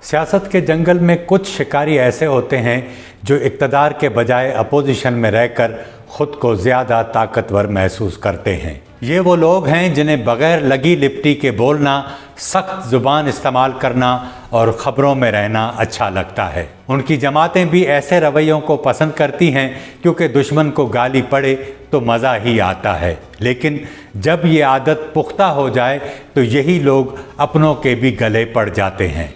सियासत के जंगल में कुछ शिकारी ऐसे होते हैं जो इक़्तिदार के बजाय अपोजिशन में रहकर ख़ुद को ज़्यादा ताकतवर महसूस करते हैं। ये वो लोग हैं जिन्हें बग़ैर लगी लिपटी के बोलना, सख्त ज़ुबान इस्तेमाल करना और ख़बरों में रहना अच्छा लगता है। उनकी जमातें भी ऐसे रवैयों को पसंद करती हैं क्योंकि दुश्मन को गाली पड़े तो मज़ा ही आता है, लेकिन जब ये आदत पुख्ता हो जाए तो यही लोग अपनों के भी गले पड़ जाते हैं।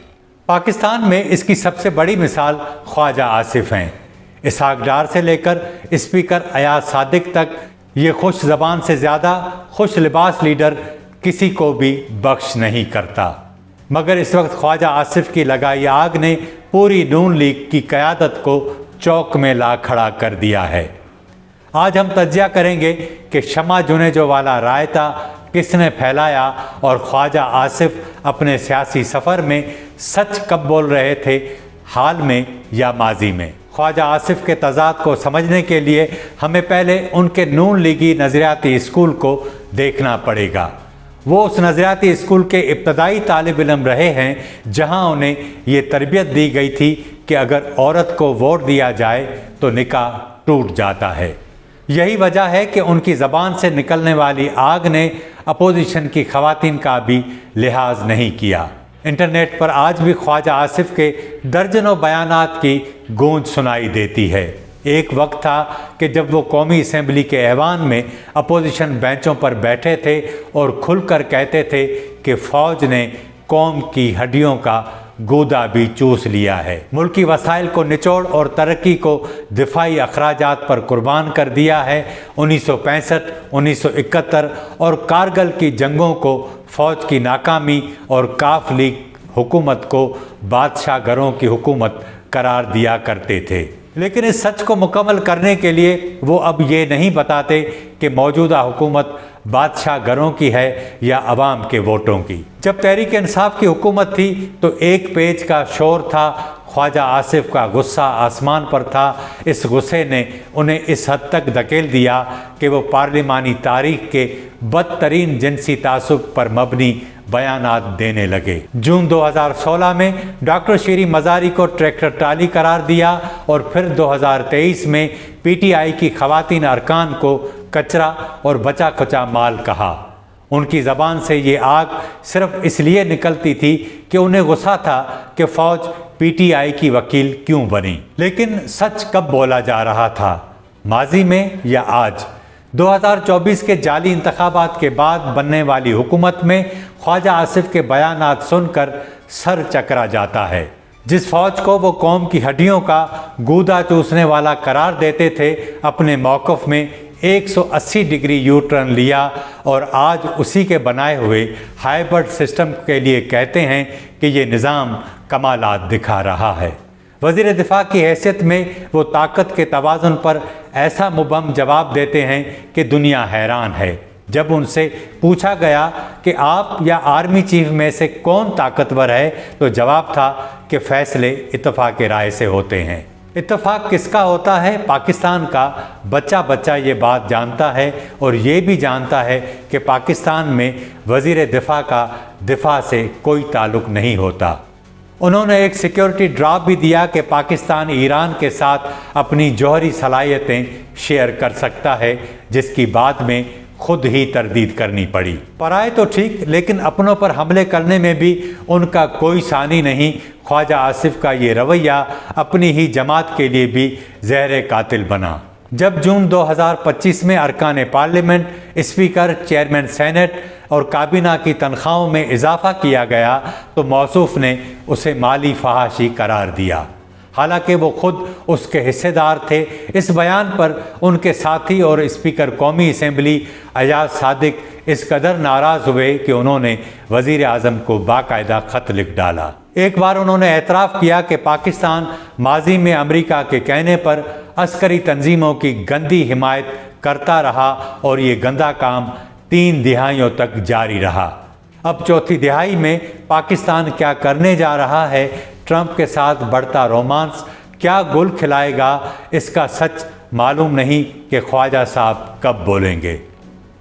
पाकिस्तान में इसकी सबसे बड़ी मिसाल ख्वाजा आसिफ हैं। इसहाक डार से लेकर स्पीकर अयाज सादिक तक ये खुश ज़बान से ज़्यादा खुश लिबास लीडर किसी को भी बख्श नहीं करता। मगर इस वक्त ख्वाजा आसिफ की लगाई आग ने पूरी नून लीग की क़यादत को चौक में ला खड़ा कर दिया है। आज हम तज्जिया करेंगे कि शमा जुनेजो वाला रायता किसने फैलाया और ख्वाजा आसिफ अपने सियासी सफ़र में सच कब बोल रहे थे, हाल में या माजी में। ख्वाजा आसिफ के तज़ाद को समझने के लिए हमें पहले उनके नून लीगी नज़रियाती स्कूल को देखना पड़ेगा। वो उस नज़रियाती स्कूल के इब्तदाई तालिब इल्म रहे हैं जहां उन्हें ये तरबियत दी गई थी कि अगर औरत को वोट दिया जाए तो निकाह टूट जाता है। यही वजह है कि उनकी ज़बान से निकलने वाली आग ने अपोजिशन की ख़वातीन का भी लिहाज नहीं किया। इंटरनेट पर आज भी ख्वाजा आसिफ के दर्जनों बयानात की गूंज सुनाई देती है। एक वक्त था कि जब वो कौमी असम्बली के ऐवान में अपोजिशन बेंचों पर बैठे थे और खुलकर कहते थे कि फ़ौज ने कौम की हड्डियों का गूदा भी चूस लिया है, मुल्की वसाइल को निचोड़ और तरक्की को दिफाई अखराजात पर कुर्बान कर दिया है। 1965, 1971 और कारगिल की जंगों को फ़ौज की नाकामी और काफ लीग हुकूमत को बादशाह घरों की हुकूमत करार दिया करते थे। लेकिन इस सच को मुकम्मल करने के लिए वो अब ये नहीं बताते कि मौजूदा हुकूमत बादशाह घरों की है या अवाम के वोटों की। जब तहरीक इंसाफ की हुकूमत थी तो एक पेज का शोर था, ख्वाजा आसिफ का गुस्सा आसमान पर था। इस गुस्से ने उन्हें इस हद तक धकेल दिया कि वो पार्लिमानी तारीख के बदतरीन जिनसी तासुब पर मबनी बयानात देने लगे। जून 2016 में डॉक्टर शीरी मज़ारी को ट्रैक्टर ट्राली करार दिया और फिर 2023 में PTI की ख़वातीन अरकान को कचरा और बचा खुचा माल कहा। उनकी ज़बान से ये आग सिर्फ इसलिए निकलती थी कि उन्हें गुस्सा था कि फ़ौज PTI की वकील क्यों बनी। लेकिन सच कब बोला जा रहा था, माजी में या आज? 2024 के जाली इंतखाबात के बाद बनने वाली हुकूमत में ख्वाजा आसिफ के बयानात सुनकर सर चकरा जाता है। जिस फ़ौज को वो कौम की हड्डियों का गूदा चूसने वाला करार देते थे, अपने मौक़िफ़ में 180 डिग्री यू टर्न लिया और आज उसी के बनाए हुए हाइब्रिड सिस्टम के लिए कहते हैं कि ये निज़ाम कमालात दिखा रहा है। वज़ीर दिफ़ा की हैसियत में वो ताकत के तवाज़ुन पर ऐसा मुबहम जवाब देते हैं कि दुनिया हैरान है। जब उनसे पूछा गया कि आप या आर्मी चीफ में से कौन ताकतवर है तो जवाब था कि फ़ैसले इत्तफ़ाक़ राय से होते हैं। इत्तफ़ाक़ किसका होता है? पाकिस्तान का बच्चा बच्चा ये बात जानता है और ये भी जानता है कि पाकिस्तान में वज़ीर दिफ़ा का दिफ़ा से कोई ताल्लुक़ नहीं होता। उन्होंने एक सिक्योरिटी ड्राप भी दिया कि पाकिस्तान ईरान के साथ अपनी जौहरी सलाहियतें शेयर कर सकता है, जिसकी बाद में खुद ही तरदीद करनी पड़ी। पराए तो ठीक, लेकिन अपनों पर हमले करने में भी उनका कोई सानी नहीं। ख्वाजा आसिफ का ये रवैया अपनी ही जमात के लिए भी ज़हर कातिल बना। जब जून 2025 में अरकान पार्लियामेंट, स्पीकर, चेयरमैन सेनेट और काबीना की तनख्वाहों में इजाफा किया गया तो मौसूफ ने उसे माली फहाशी करार दिया, हालांकि वो खुद उसके हिस्सेदार थे। इस बयान पर उनके साथी और स्पीकर कौमी असम्बली अयाज सादिक इस कदर नाराज़ हुए कि उन्होंने वज़ीर आज़म को बाकायदा ख़त लिख डाला। एक बार उन्होंने एतराफ़ किया कि पाकिस्तान माजी में अमेरिका के कहने पर अस्करी तंजीमों की गंदी हिमायत करता रहा और ये गंदा काम 3 दिहाइयों तक जारी रहा। अब चौथी दिहाई में पाकिस्तान क्या करने जा रहा है? ट्रंप के साथ बढ़ता रोमांस क्या गुल खिलाएगा? इसका सच मालूम नहीं कि ख्वाजा साहब कब बोलेंगे।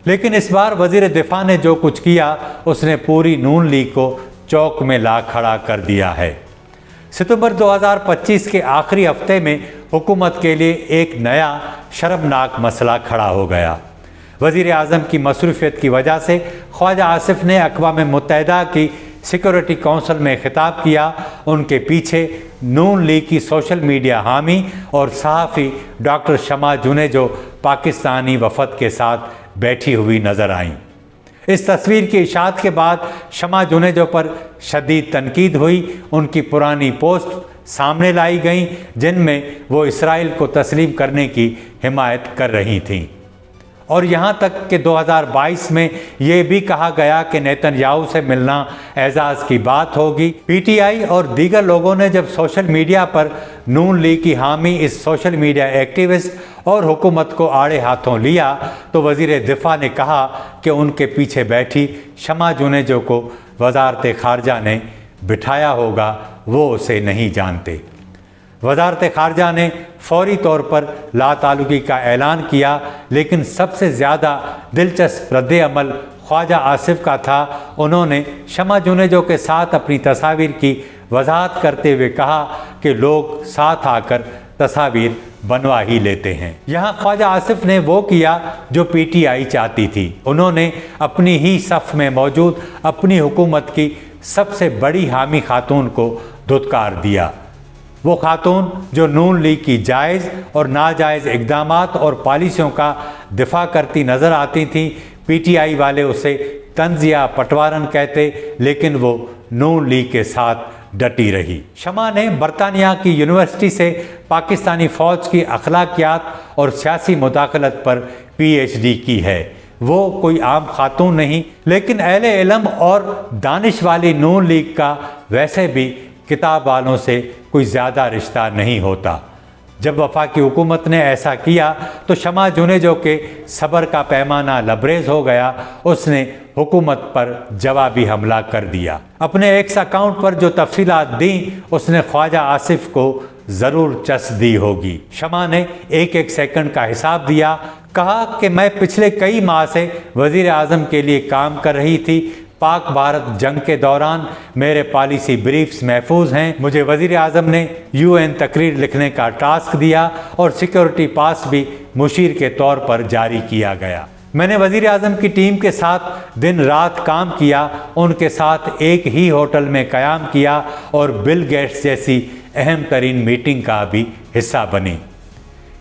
लेकिन इस बार वज़ीर दिफ़ा ने जो कुछ किया उसने पूरी नून लीग को चौक में ला खड़ा कर दिया है। सितंबर 2025 के आखिरी हफ्ते में हुकूमत के लिए एक नया शर्मनाक मसला खड़ा हो गया। वज़ीर आज़म की मसरूफियत की वजह से ख्वाजा आसिफ ने अक़वाम मुत्तहिदा की सिक्योरिटी काउंसिल में खिताब किया। उनके पीछे नून लीग की सोशल मीडिया हामी और सहाफ़ी डॉक्टर शमा जुनेजो पाकिस्तानी वफ़द के साथ बैठी हुई नज़र आईं। इस तस्वीर की इशाअत के बाद शमा जुनेजो पर शदीद तनकीद हुई। उनकी पुरानी पोस्ट सामने लाई गईं जिनमें वो इसराइल को तस्लीम करने की हिमायत कर रही थीं और यहाँ तक कि 2022 में ये भी कहा गया कि नेतन्याहू से मिलना एजाज़ की बात होगी। पीटीआई और दीगर लोगों ने जब सोशल मीडिया पर नून लीग की हामी इस सोशल मीडिया एक्टिविस्ट और हुकूमत को आड़े हाथों लिया तो वज़ीर दिफा ने कहा कि उनके पीछे बैठी शमा जुनेजो को वज़ारत ख़ारजा ने बिठाया होगा, वो उसे नहीं जानते। वज़ारत ख़ारजा ने फ़ौरी तौर पर लाताल्लुकी का ऐलान किया, लेकिन सबसे ज़्यादा दिलचस्प रद्द-ए-अमल ख्वाजा आसिफ का था। उन्होंने शमा जुनेजो के साथ अपनी तस्वीर की वजाहत करते हुए कहा कि लोग साथ आकर तस्वीर बनवा ही लेते हैं। यहाँ ख्वाजा आसिफ ने वो किया जो पीटीआई चाहती थी। उन्होंने अपनी ही सफ़ में मौजूद अपनी हुकूमत की सबसे बड़ी हामी खातून को धुतकार दिया। वो खातून जो नून लीग की जायज़ और नाजायज़ इक़दामात और पॉलिसियों का दिफा करती नज़र आती थी। पीटीआई वाले उसे तंज़ या पटवारन कहते, लेकिन वो नून लीग के साथ डटी रही। शमा ने बरतानिया की यूनिवर्सिटी से पाकिस्तानी फ़ौज की अखलाकियात और सियासी मुदाखलत पर PhD की है। वो कोई आम खातून नहीं, लेकिन अहले इल्म और दानिश वाली नून लीग का वैसे भी किताब वालों से कोई ज़्यादा रिश्ता नहीं होता। जब वफाकी हुकूमत ने ऐसा किया तो शमा जुनेजो के सब्र का पैमाना लबरेज हो गया। उसने हुकूमत पर जवाबी हमला कर दिया। अपने एक्स अकाउंट पर जो तफसीलात दी उसने ख्वाजा आसिफ को ज़रूर चस दी होगी। शमा ने एक एक सेकंड का हिसाब दिया। कहा कि मैं पिछले कई माह से वज़ीर आज़म के लिए काम कर रही थी। पाक भारत जंग के दौरान मेरे पॉलिसी ब्रीफ्स महफूज हैं। मुझे वज़ीर आज़म ने UN तकरीर लिखने का टास्क दिया और सिक्योरिटी पास भी मुशीर के तौर पर जारी किया गया। मैंने वज़ीर आज़म की टीम के साथ दिन रात काम किया, उनके साथ एक ही होटल में क़याम किया और बिल गेट्स जैसी अहम तरीन मीटिंग का भी हिस्सा बनी।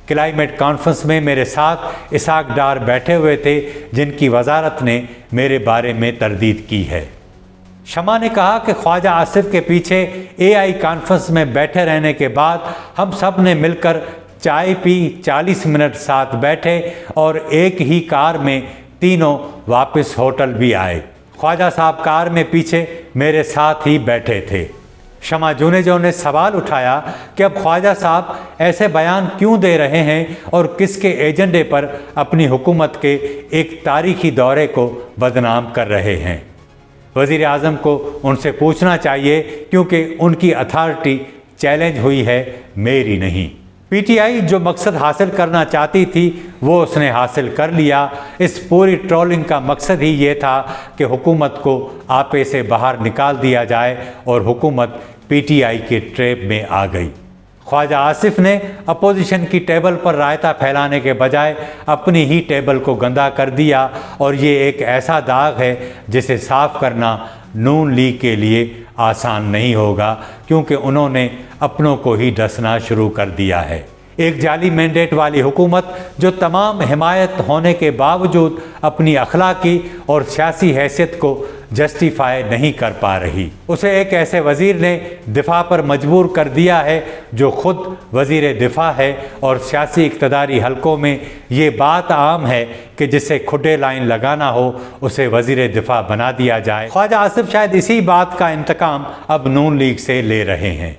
क्लाइमेट कॉन्फ्रेंस में मेरे साथ इसाक डार बैठे हुए थे, जिनकी वजारत ने मेरे बारे में तरदीद की है। शमा ने कहा कि ख्वाजा आसिफ के पीछे AI कॉन्फ्रेंस में बैठे रहने के बाद हम सब ने मिलकर चाय पी, 40 मिनट साथ बैठे और एक ही कार में तीनों वापस होटल भी आए। ख्वाजा साहब कार में पीछे मेरे साथ ही बैठे थे। शमा जुनेजो ने सवाल उठाया कि अब ख्वाजा साहब ऐसे बयान क्यों दे रहे हैं और किसके एजेंडे पर अपनी हुकूमत के एक तारीखी दौरे को बदनाम कर रहे हैं। वज़ीर आज़म को उनसे पूछना चाहिए, क्योंकि उनकी अथॉरिटी चैलेंज हुई है, मेरी नहीं। पीटीआई जो मकसद हासिल करना चाहती थी वो उसने हासिल कर लिया। इस पूरी ट्रोलिंग का मकसद ही ये था कि हुकूमत को आपे से बाहर निकाल दिया जाए और हुकूमत पीटीआई के ट्रैप में आ गई। ख्वाजा आसिफ ने अपोजिशन की टेबल पर रायता फैलाने के बजाय अपनी ही टेबल को गंदा कर दिया और ये एक ऐसा दाग है जिसे साफ़ करना नून लीग के लिए आसान नहीं होगा, क्योंकि उन्होंने अपनों को ही डसना शुरू कर दिया है। एक जाली मैंडेट वाली हुकूमत जो तमाम हिमायत होने के बावजूद अपनी अखलाकी और सियासी हैसियत को जस्टिफाई नहीं कर पा रही, उसे एक ऐसे वज़ीर ने दिफा पर मजबूर कर दिया है जो ख़ुद वज़ीर दिफा है। और सियासी इक़्तिदारी हलकों में ये बात आम है कि जिसे खुडे लाइन लगाना हो उसे वज़ीर दिफा बना दिया जाए। ख्वाजा आसिफ शायद इसी बात का इंतकाम अब नून लीग से ले रहे हैं।